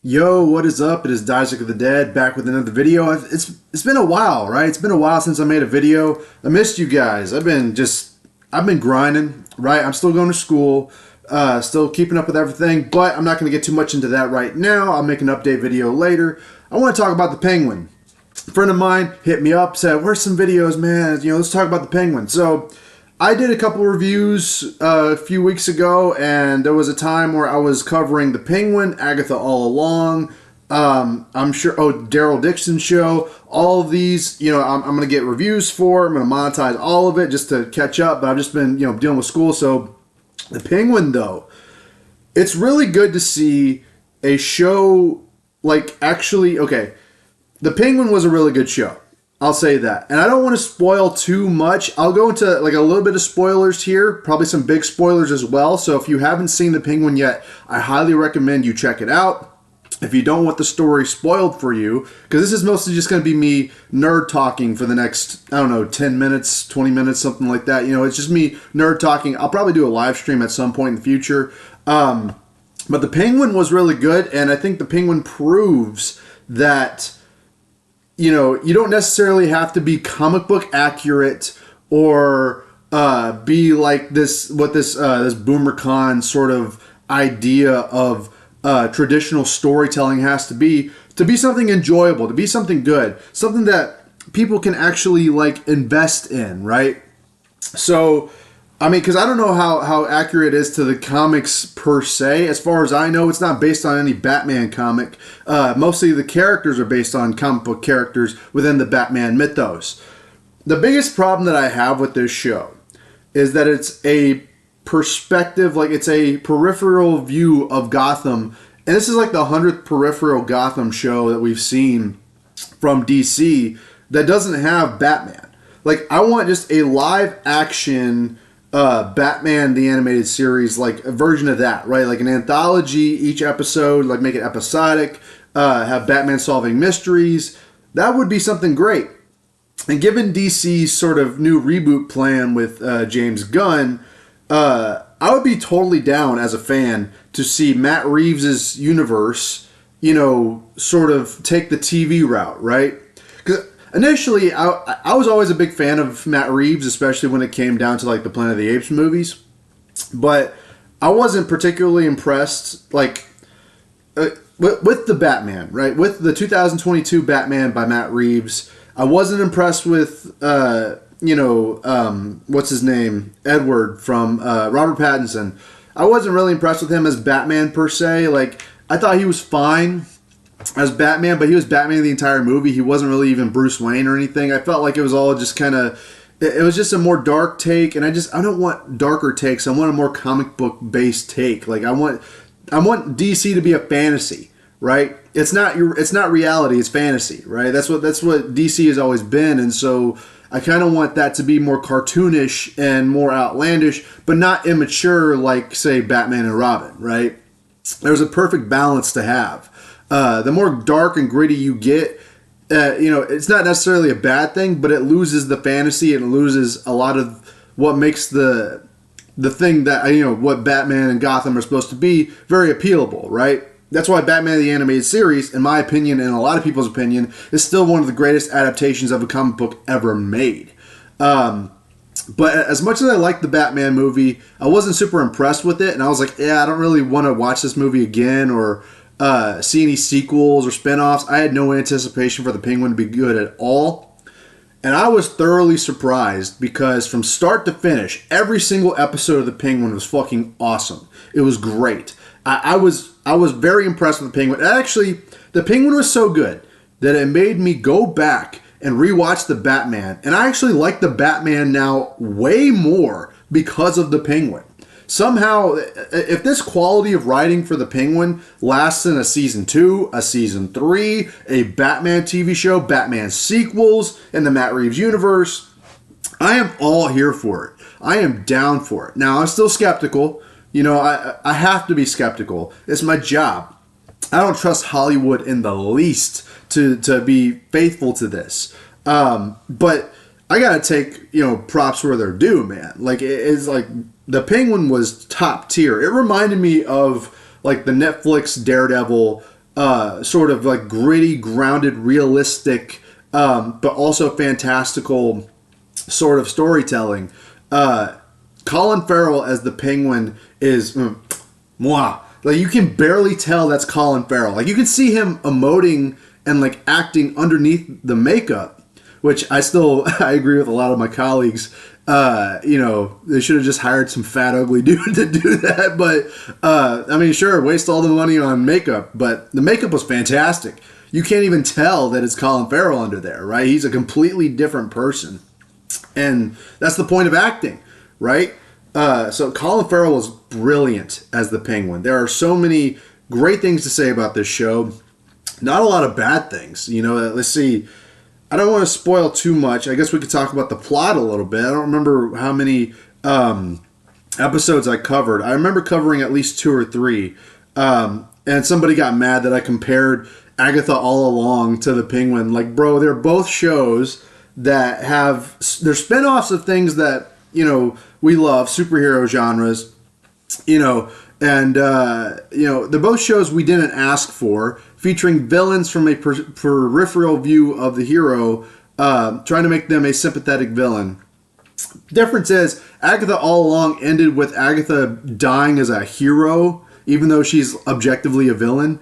Yo, what is up? It is Dedshot of the Dead back with another video. It's been a while, right? It's been a while since I made a video. I missed you guys. I've been grinding, right? I'm still going to school, still keeping up with everything, but I'm not going to get too much into that right now. I'll make an update video later. I want to talk about the Penguin. A friend of mine hit me up, said, "Where's some videos, man? Let's talk about the Penguin." So I did a couple reviews a few weeks ago, and there was a time where I was covering The Penguin, Agatha All Along, I'm sure, Daryl Dixon's show, all of these, I'm going to get reviews for. I'm going to monetize all of it just to catch up, but I've just been, dealing with school. So The Penguin, though, it's really good to see a show okay, The Penguin was a really good show. I'll say that. And I don't want to spoil too much. I'll go into like a little bit of spoilers here, probably some big spoilers as well. So if you haven't seen The Penguin yet, I highly recommend you check it out. If you don't want the story spoiled for you, because this is mostly just going to be me nerd talking for the next, 10 minutes, 20 minutes, something like that. It's just me nerd talking. I'll probably do a live stream at some point in the future. But The Penguin was really good, and I think The Penguin proves that you don't necessarily have to be comic book accurate or be like this Boomer Con sort of idea of traditional storytelling has to be something enjoyable, to be something good, something that people can actually invest in, right? So, because I don't know how accurate it is to the comics per se. As far as I know, it's not based on any Batman comic. Mostly the characters are based on comic book characters within the Batman mythos. The biggest problem that I have with this show is that it's a perspective, it's a peripheral view of Gotham. And this is like the 100th peripheral Gotham show that we've seen from DC that doesn't have Batman. I want just a live action Batman the Animated Series, a version of that, right? Like an anthology, each episode, make it episodic, have Batman solving mysteries. That would be something great. And given DC's sort of new reboot plan with James Gunn, I would be totally down as a fan to see Matt Reeves' universe, sort of take the TV route, right? Because initially, I was always a big fan of Matt Reeves, especially when it came down to the Planet of the Apes movies. But I wasn't particularly impressed, with the Batman, right? With the 2022 Batman by Matt Reeves, I wasn't impressed with, what's his name? Edward from Robert Pattinson. I wasn't really impressed with him as Batman per se. I thought he was fine as Batman, but he was Batman the entire movie. He wasn't really even Bruce Wayne or anything. I felt like it was all just kind of, it was just a more dark take, and I don't want darker takes. I want a more comic book based take. I want DC to be a fantasy, right? It's not reality, it's fantasy, right? That's what DC has always been, and so I kind of want that to be more cartoonish and more outlandish, but not immature say Batman and Robin, right? There's a perfect balance to have. The more dark and gritty you get, it's not necessarily a bad thing, but it loses the fantasy and it loses a lot of what makes the thing that, what Batman and Gotham are supposed to be very appealable, right? That's why Batman the Animated Series, in my opinion and a lot of people's opinion, is still one of the greatest adaptations of a comic book ever made. But as much as I liked the Batman movie, I wasn't super impressed with it, and I was like, I don't really want to watch this movie again or see any sequels or spinoffs. I had no anticipation for The Penguin to be good at all. And I was thoroughly surprised because from start to finish, every single episode of The Penguin was fucking awesome. It was great. I was very impressed with The Penguin. Actually, The Penguin was so good that it made me go back and rewatch the Batman. And I actually like the Batman now way more because of The Penguin. Somehow, if this quality of writing for The Penguin lasts in a season 2, a season 3, a Batman TV show, Batman sequels in the Matt Reeves universe, I am all here for it. I am down for it. Now, I'm still skeptical. I have to be skeptical. It's my job. I don't trust Hollywood in the least to be faithful to this. But I gotta take props where they're due, man. It's The Penguin was top tier. It reminded me of the Netflix Daredevil sort of like gritty, grounded, realistic, but also fantastical sort of storytelling. Colin Farrell as the Penguin is moi. Like you can barely tell that's Colin Farrell. Like you can see him emoting and like acting underneath the makeup, which I agree with a lot of my colleagues. They should have just hired some fat ugly dude to do that. But I mean, sure, waste all the money on makeup, but the makeup was fantastic. You can't even tell that it's Colin Farrell under there, right? He's a completely different person, and that's the point of acting, right? So Colin Farrell was brilliant as the Penguin. There are so many great things to say about this show. Not a lot of bad things. Let's see. I don't want to spoil too much. I guess we could talk about the plot a little bit. I don't remember how many episodes I covered. I remember covering at least 2 or 3. And somebody got mad that I compared Agatha All Along to the Penguin. Like, bro, they're both shows that they're spinoffs of things that, we love, superhero genres, and they're both shows we didn't ask for, featuring villains from a peripheral view of the hero, trying to make them a sympathetic villain. Difference is, Agatha All Along ended with Agatha dying as a hero, even though she's objectively a villain,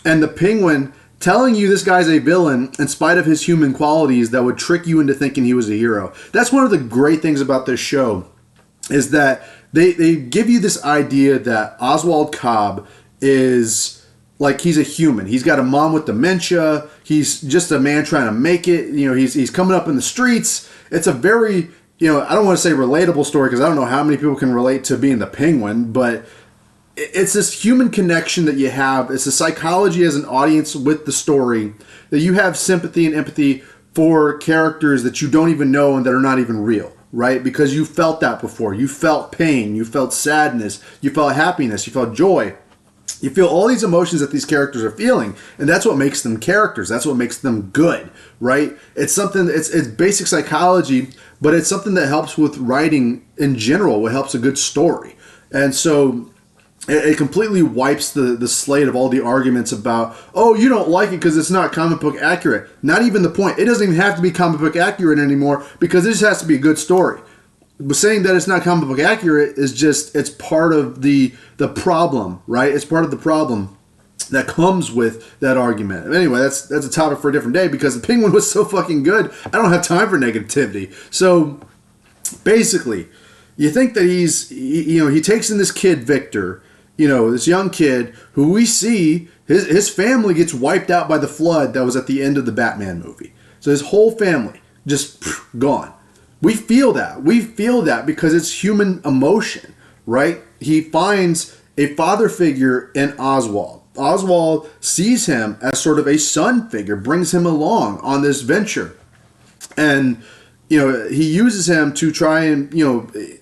and the Penguin telling you this guy's a villain in spite of his human qualities that would trick you into thinking he was a hero. That's one of the great things about this show, is that they give you this idea that Oswald Cobb is like he's a human. He's got a mom with dementia. He's just a man trying to make it. He's coming up in the streets. It's a very, I don't want to say relatable story because I don't know how many people can relate to being the Penguin, but it's this human connection that you have. It's a psychology as an audience with the story that you have sympathy and empathy for characters that you don't even know and that are not even real, right? Because you felt that before. You felt pain. You felt sadness. You felt happiness. You felt joy. You feel all these emotions that these characters are feeling, and that's what makes them characters. That's what makes them good, right? It's something. It's basic psychology, but it's something that helps with writing in general. What helps a good story, and so it completely wipes the slate of all the arguments about, oh, you don't like it because it's not comic book accurate. Not even the point. It doesn't even have to be comic book accurate anymore because it just has to be a good story. But saying that it's not comic book accurate is just, it's part of the problem, right? It's part of the problem that comes with that argument. Anyway, that's a topic for a different day because the Penguin was so fucking good. I don't have time for negativity. So basically, you think that he takes in this kid, Victor, this young kid who we see, his family gets wiped out by the flood that was at the end of the Batman movie. So his whole family just gone. We feel that. We feel that because it's human emotion, right? He finds a father figure in Oswald. Oswald sees him as sort of a son figure, brings him along on this venture. And, he uses him to try and,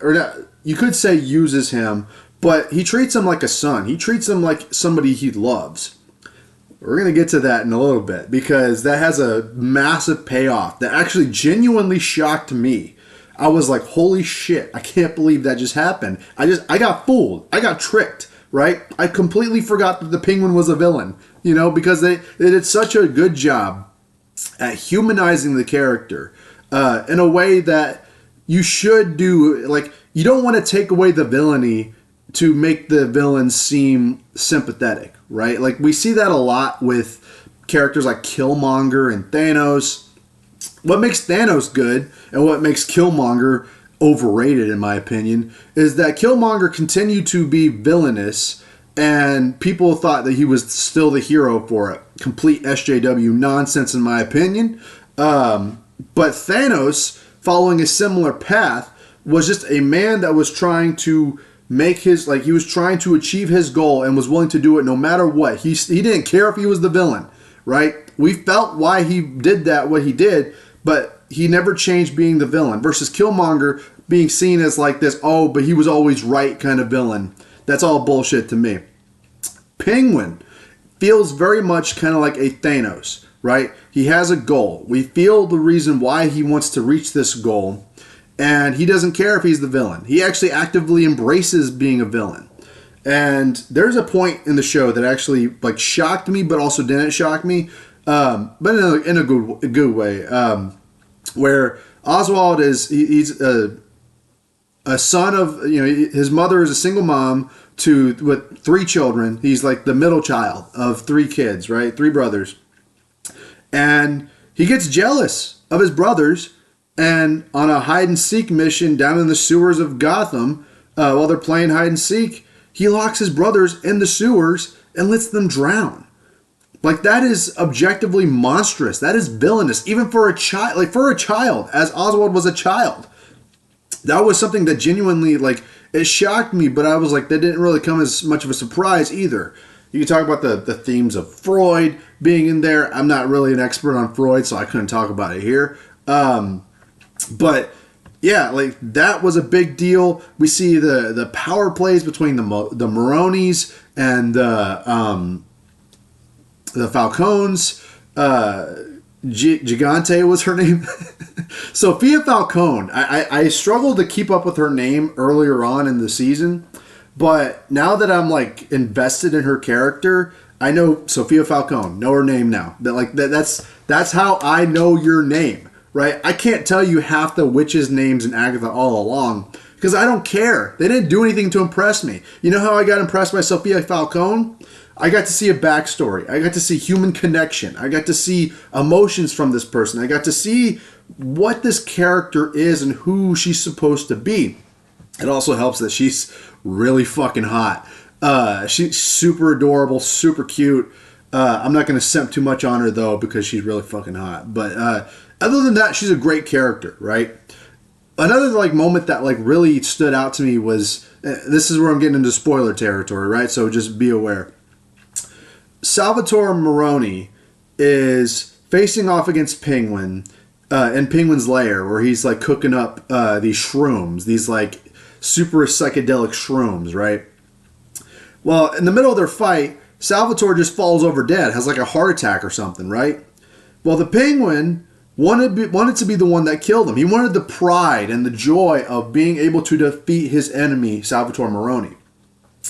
or not, you could say uses him, but he treats him like a son. He treats him like somebody he loves. We're going to get to that in a little bit because that has a massive payoff that actually genuinely shocked me. I was like, holy shit, I can't believe that just happened. I got fooled. I got tricked, right? I completely forgot that the Penguin was a villain, because they did such a good job at humanizing the character in a way that you should do. Like, you don't want to take away the villainy to make the villain seem sympathetic, right? Like, we see that a lot with characters like Killmonger and Thanos. What makes Thanos good and what makes Killmonger overrated, in my opinion, is that Killmonger continued to be villainous and people thought that he was still the hero for it. Complete SJW nonsense, in my opinion. But Thanos, following a similar path, was just a man that was trying to he was trying to achieve his goal and was willing to do it no matter what. He didn't care if he was the villain, right? We felt why he did that, what he did, but he never changed being the villain. Versus Killmonger being seen as like this, oh, but he was always right kind of villain. That's all bullshit to me. Penguin feels very much kind of like a Thanos, right? He has a goal. We feel the reason why he wants to reach this goal. And he doesn't care if he's the villain. He actually actively embraces being a villain. And there's a point in the show that actually like shocked me, but also didn't shock me, but in a good way, where Oswald he's a son of, his mother is a single mom with 3 children. He's like the middle child of 3 kids, right? 3 brothers, and he gets jealous of his brothers, and on a hide and seek mission down in the sewers of Gotham, while they're playing hide and seek, he locks his brothers in the sewers and lets them drown. Like, that is objectively monstrous. That is villainous, even for a child. Like, for a child, as Oswald was a child, that was something that genuinely, like, it shocked me. But I was like, that didn't really come as much of a surprise either. You can talk about the themes of Freud being in there. I'm not really an expert on Freud, so I couldn't talk about it here. But yeah, like, that was a big deal. We see the power plays between the Maronis and the Falcones. Gigante was her name. Sophia Falcone. I struggled to keep up with her name earlier on in the season, but now that I'm like invested in her character, I know Sophia Falcone. Know her name now. That's how I know your name. Right? I can't tell you half the witches' names in Agatha all along because I don't care. They didn't do anything to impress me. You know how I got impressed by Sophia Falcone? I got to see a backstory. I got to see human connection. I got to see emotions from this person. I got to see what this character is and who she's supposed to be. It also helps that she's really fucking hot. She's super adorable, super cute. I'm not going to simp too much on her, though, because she's really fucking hot. But other than that, she's a great character, right? Another like moment that like really stood out to me was, this is where I'm getting into spoiler territory, right? So just be aware. Salvatore Maroni is facing off against Penguin in Penguin's lair, where he's like cooking up these shrooms, these like super psychedelic shrooms, right? Well, in the middle of their fight, Salvatore just falls over dead, has like a heart attack or something, right? Well, the Penguin wanted to be the one that killed him. He wanted the pride and the joy of being able to defeat his enemy, Salvatore Maroni.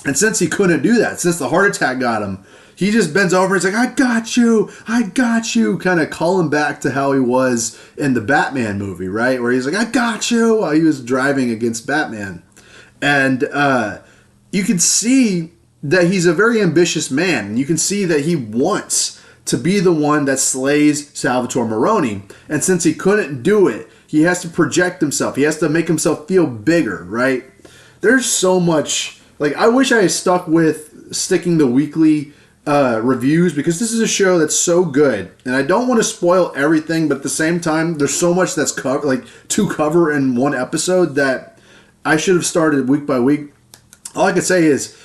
And since he couldn't do that, since the heart attack got him, he just bends over and he's like, I got you, kind of calling back to how he was in the Batman movie, right? Where he's like, I got you, while he was driving against Batman. And you can see that he's a very ambitious man. You can see that he wants to be the one that slays Salvatore Maroni. And since he couldn't do it, he has to project himself. He has to make himself feel bigger, right? There's so much. Like, I wish I had stuck with sticking the weekly reviews, because this is a show that's so good. And I don't want to spoil everything, but at the same time, there's so much that's to cover in one episode that I should have started week by week. All I can say is,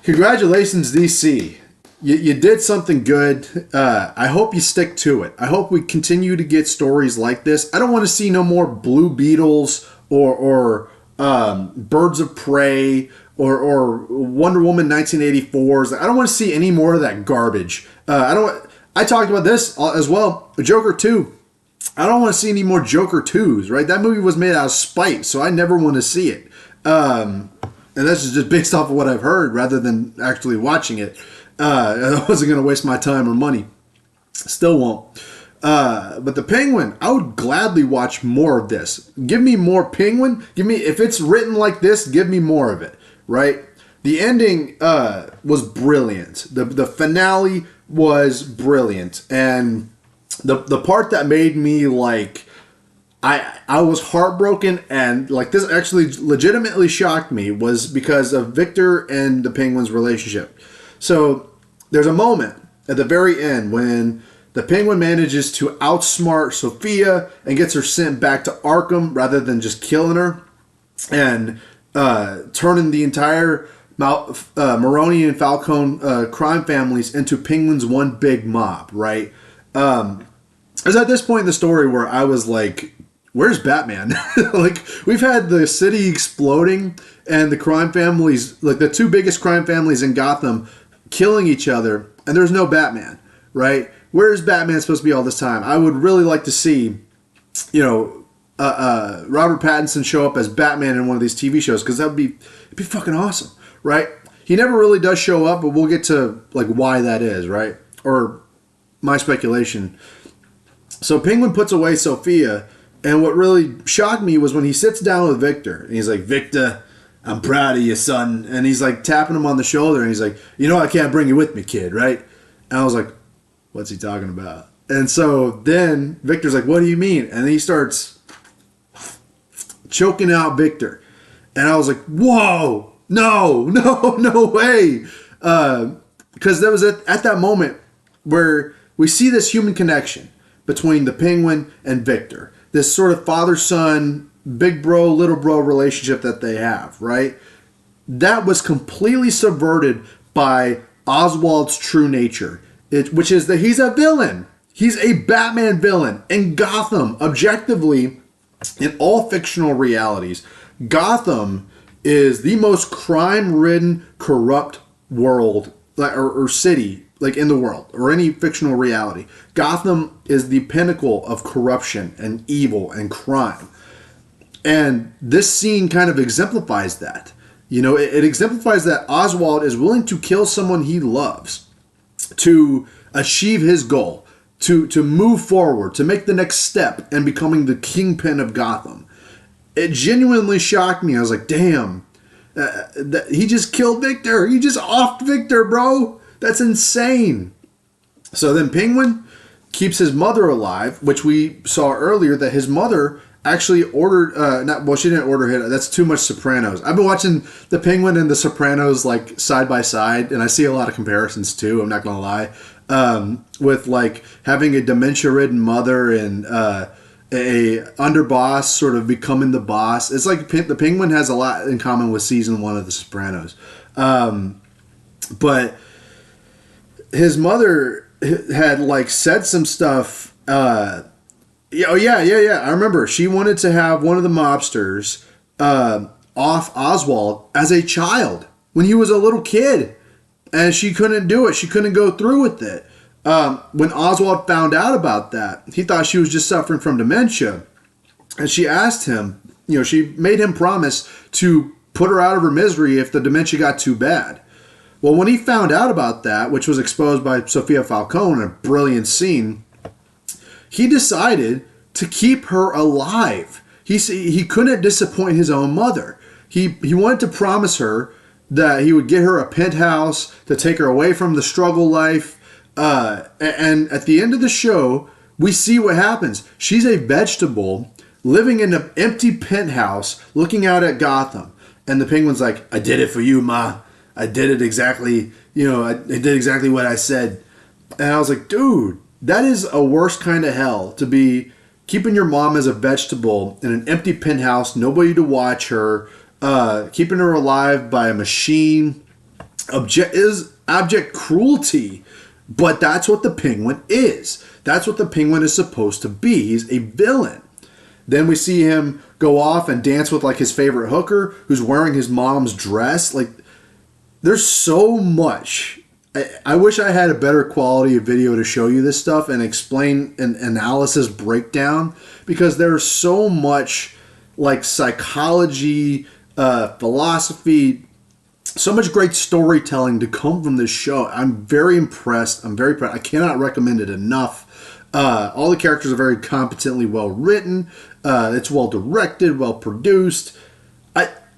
congratulations, DC. You did something good. I hope you stick to it. I hope we continue to get stories like this. I don't want to see no more Blue Beetles or Birds of Prey or Wonder Woman 1984s. I don't want to see any more of that garbage. I talked about this as well. Joker 2. I don't want to see any more Joker 2s, right? That movie was made out of spite, so I never want to see it. And that's just based off of what I've heard rather than actually watching it. I wasn't going to waste my time or money. Still won't. But the Penguin, I would gladly watch more of this. Give me more Penguin. If it's written like this, give me more of it, right? The ending was brilliant. The finale was brilliant. And the part that made me like, I was heartbroken, and like this actually legitimately shocked me, was because of Victor and the Penguin's relationship. So there's a moment at the very end when the Penguin manages to outsmart Sophia and gets her sent back to Arkham rather than just killing her and turning the entire Maroni and Falcone crime families into Penguin's one big mob, right? It was at this point in the story where I was like, where's Batman? Like, we've had the city exploding and the crime families, like the 2 biggest crime families in Gotham, killing each other, and there's no Batman, right? Where is Batman supposed to be all this time? I would really like to see, Robert Pattinson show up as Batman in one of these TV shows, because it'd be fucking awesome, right? He never really does show up, but we'll get to like why that is, right? Or my speculation. So Penguin puts away Sophia, and what really shocked me was when he sits down with Victor, and he's like, Victor, I'm proud of you, son. And he's like tapping him on the shoulder, and he's like, you know I can't bring you with me, kid, right? And I was like, what's he talking about? And so then Victor's like, what do you mean? And then he starts choking out Victor. And I was like, whoa, no way. Because there was at that moment where we see this human connection between the Penguin and Victor. This sort of father-son, big bro, little bro relationship that they have, right? That was completely subverted by Oswald's true nature, which is that he's a villain. He's a Batman villain. And Gotham, objectively, in all fictional realities, Gotham is the most crime-ridden, corrupt world or city like in the world or any fictional reality. Gotham is the pinnacle of corruption and evil and crime. And this scene kind of exemplifies that. You know, it exemplifies that Oswald is willing to kill someone he loves to achieve his goal, to move forward, to make the next step in becoming the kingpin of Gotham. It genuinely shocked me. I was like, damn, he just killed Victor. He just offed Victor, bro. That's insane. So then Penguin keeps his mother alive, which we saw earlier that his mother actually ordered, she didn't order it. That's too much Sopranos. I've been watching The Penguin and The Sopranos like side by side, and I see a lot of comparisons too, I'm not going to lie, with like having a dementia-ridden mother and a underboss sort of becoming the boss. It's like The Penguin has a lot in common with season 1 of The Sopranos. But his mother had like said some stuff. Yeah. I remember she wanted to have one of the mobsters off Oswald as a child when he was a little kid, and she couldn't do it. She couldn't go through with it. When Oswald found out about that, he thought she was just suffering from dementia, and she asked him. You know, she made him promise to put her out of her misery if the dementia got too bad. Well, when he found out about that, which was exposed by Sofia Falcone in a brilliant scene, he decided to keep her alive. He couldn't disappoint his own mother. He wanted to promise her that he would get her a penthouse to take her away from the struggle life. And at the end of the show, we see what happens. She's a vegetable living in an empty penthouse looking out at Gotham. And the Penguin's like, I did it for you, Ma. I did it exactly, I did exactly what I said. And I was like, dude, that is a worse kind of hell, to be keeping your mom as a vegetable in an empty penthouse, nobody to watch her, keeping her alive by a machine. Is abject cruelty. But that's what the Penguin is. That's what the Penguin is supposed to be. He's a villain. Then we see him go off and dance with like his favorite hooker who's wearing his mom's dress. Like, there's so much. I wish I had a better quality of video to show you this stuff and explain an analysis breakdown, because there's so much like psychology, philosophy, so much great storytelling to come from this show. I'm very impressed. I'm very proud. I cannot recommend it enough. All the characters are very competently well written. It's well directed, well produced.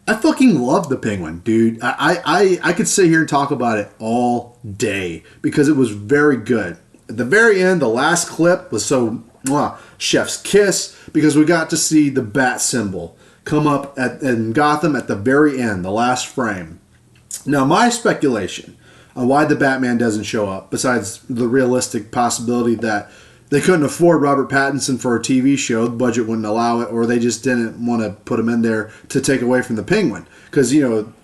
I fucking love the Penguin, dude. I could sit here and talk about it all day because it was very good. At the very end, the last clip was so chef's kiss, because we got to see the bat symbol come up in Gotham at the very end, the last frame. Now, my speculation on why the Batman doesn't show up, besides the realistic possibility that they couldn't afford Robert Pattinson for a TV show, the budget wouldn't allow it, or they just didn't want to put him in there to take away from the Penguin. Because,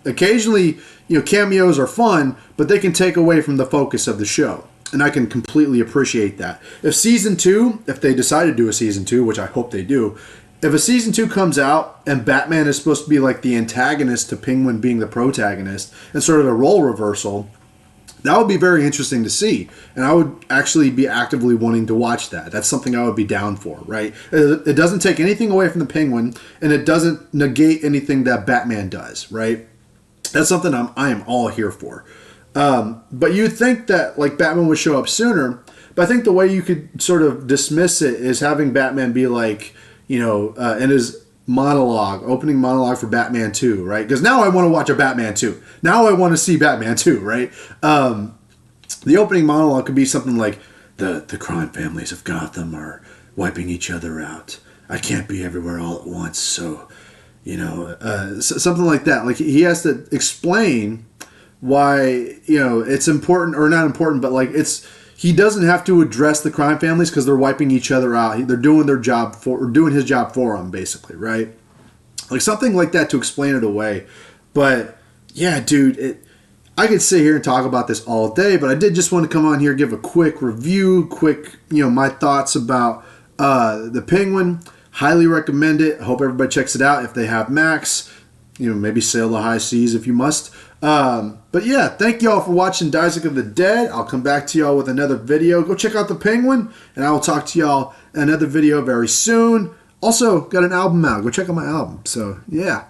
occasionally, cameos are fun, but they can take away from the focus of the show. And I can completely appreciate that. If season 2, if they decide to do a season 2, which I hope they do, if a season 2 comes out and Batman is supposed to be like the antagonist to Penguin being the protagonist, and sort of a role reversal, that would be very interesting to see. And I would actually be actively wanting to watch that. That's something I would be down for, right? It doesn't take anything away from the Penguin, and it doesn't negate anything that Batman does, right? That's something I am all here for. But you'd think that like Batman would show up sooner, but I think the way you could sort of dismiss it is having Batman be like, in his opening monologue for Batman 2, right? Because now I want to watch a Batman 2. Now I want to see Batman 2, right? The opening monologue could be something like, the crime families of Gotham are wiping each other out. I can't be everywhere all at once, so, something like that. Like, he has to explain why, it's important, or not important, but like, he doesn't have to address the crime families because they're wiping each other out. They're doing their job doing his job for him, basically, right? Like something like that to explain it away. But yeah, dude, I could sit here and talk about this all day, but I did just want to come on here, give a quick review, my thoughts about the Penguin. Highly recommend it. I hope everybody checks it out if they have Max. Maybe sail the high seas if you must. But yeah, thank y'all for watching Dedshot of the Dead. I'll come back to y'all with another video. Go check out the Penguin, and I will talk to y'all in another video very soon. Also, got an album out. Go check out my album. So yeah.